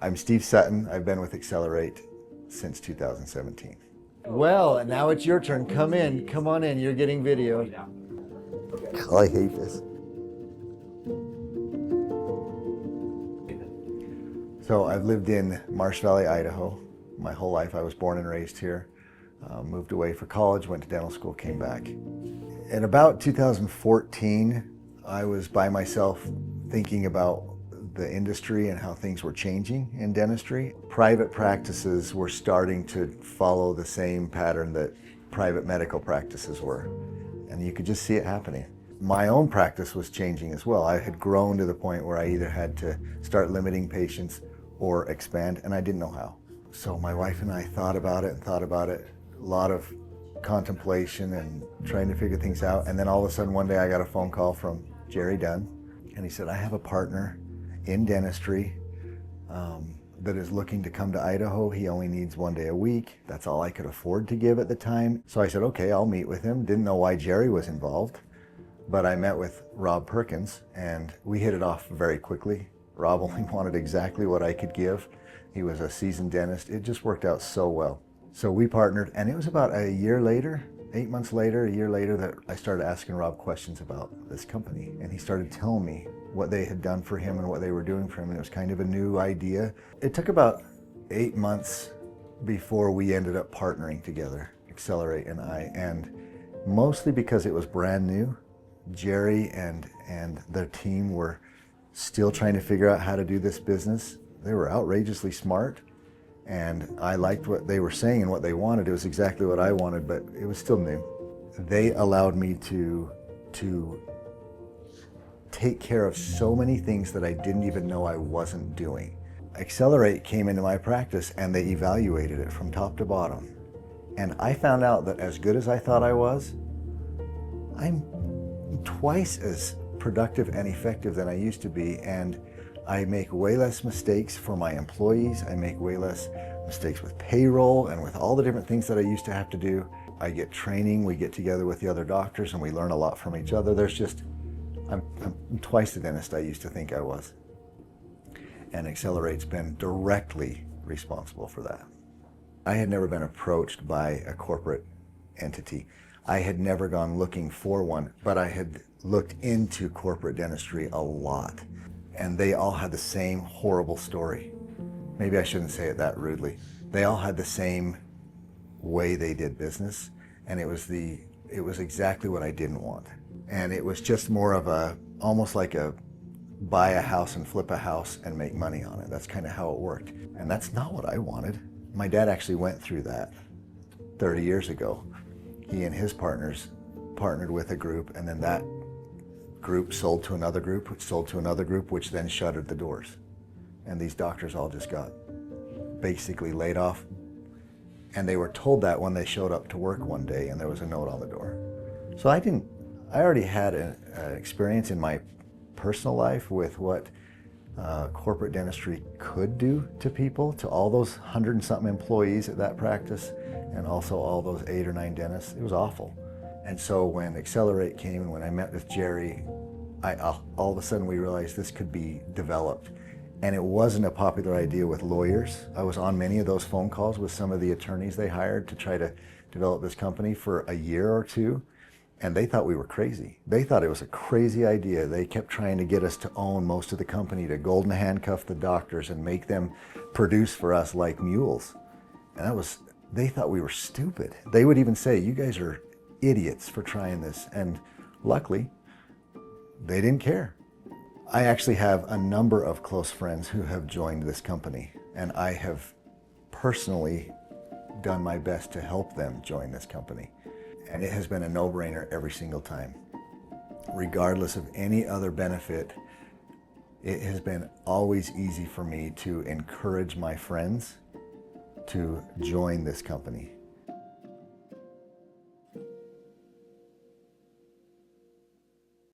I'm Steve Sutton. I've been with Accelerate since 2017. Well, now it's your turn. Come in. Come on in. You're getting videoed. God, I hate this. So I've lived in Marsh Valley, Idaho. My whole life I was born and raised here. Moved away for college, went to dental school, came back. In about 2014, I was by myself thinking about the industry and how things were changing in dentistry. Private practices were starting to follow the same pattern that private medical practices were, and you could just see it happening. My own practice was changing as well. I had grown to the point where I either had to start limiting patients or expand, and I didn't know how. So my wife and I thought about it, a lot of contemplation and trying to figure things out. And then all of a sudden one day I got a phone call from Jerry Dunn, and he said, I have a partner in dentistry that is looking to come to Idaho. He only needs 1 day a week. That's all I could afford to give at the time. So I said, okay, I'll meet with him. Didn't know why Jerry was involved, but I met with Rob Perkins and we hit it off very quickly. Rob only wanted exactly what I could give. He was a seasoned dentist. It just worked out so well. So we partnered, and it was about a year later, 8 months later, a year later, that I started asking Rob questions about this company. And he started telling me what they had done for him and what they were doing for him. And it was kind of a new idea. It took about 8 months before we ended up partnering together, Accelerate and I. And mostly because it was brand new. Jerry and their team were still trying to figure out how to do this business. They were outrageously smart. And I liked what they were saying and what they wanted. It was exactly what I wanted, but it was still new. They allowed me to take care of so many things that I didn't even know I wasn't doing. Accelerate came into my practice and they evaluated it from top to bottom. And I found out that as good as I thought I was, I'm twice as productive and effective than I used to be. And I make way less mistakes for my employees. I make way less mistakes with payroll and with all the different things that I used to have to do. I get training, we get together with the other doctors and we learn a lot from each other. I'm twice the dentist I used to think I was. And Accelerate's been directly responsible for that. I had never been approached by a corporate entity. I had never gone looking for one, but I had looked into corporate dentistry a lot. And they all had the same horrible story. Maybe I shouldn't say it that rudely. They all had the same way they did business, and it was exactly what I didn't want. And it was just more of almost like a buy a house and flip a house and make money on it. That's kind of how it worked. And that's not what I wanted. My dad actually went through that 30 years ago. He and his partners partnered with a group, and then that group sold to another group, which sold to another group, which then shuttered the doors. And these doctors all just got basically laid off. And they were told that when they showed up to work one day and there was a note on the door. So I already had an experience in my personal life with what corporate dentistry could do to people, to all those 100 and something employees at that practice, and also all those 8 or 9 dentists. It was awful. And so when Accelerate came and when I met with Jerry, all of a sudden we realized this could be developed. And it wasn't a popular idea with lawyers. I was on many of those phone calls with some of the attorneys they hired to try to develop this company for a year or two. And they thought we were crazy. They thought it was a crazy idea. They kept trying to get us to own most of the company, to golden handcuff the doctors and make them produce for us like mules. And they thought we were stupid. They would even say, you guys are idiots for trying this. And luckily, they didn't care. I actually have a number of close friends who have joined this company, and I have personally done my best to help them join this company. And it has been a no-brainer every single time. Regardless of any other benefit, it has been always easy for me to encourage my friends to join this company.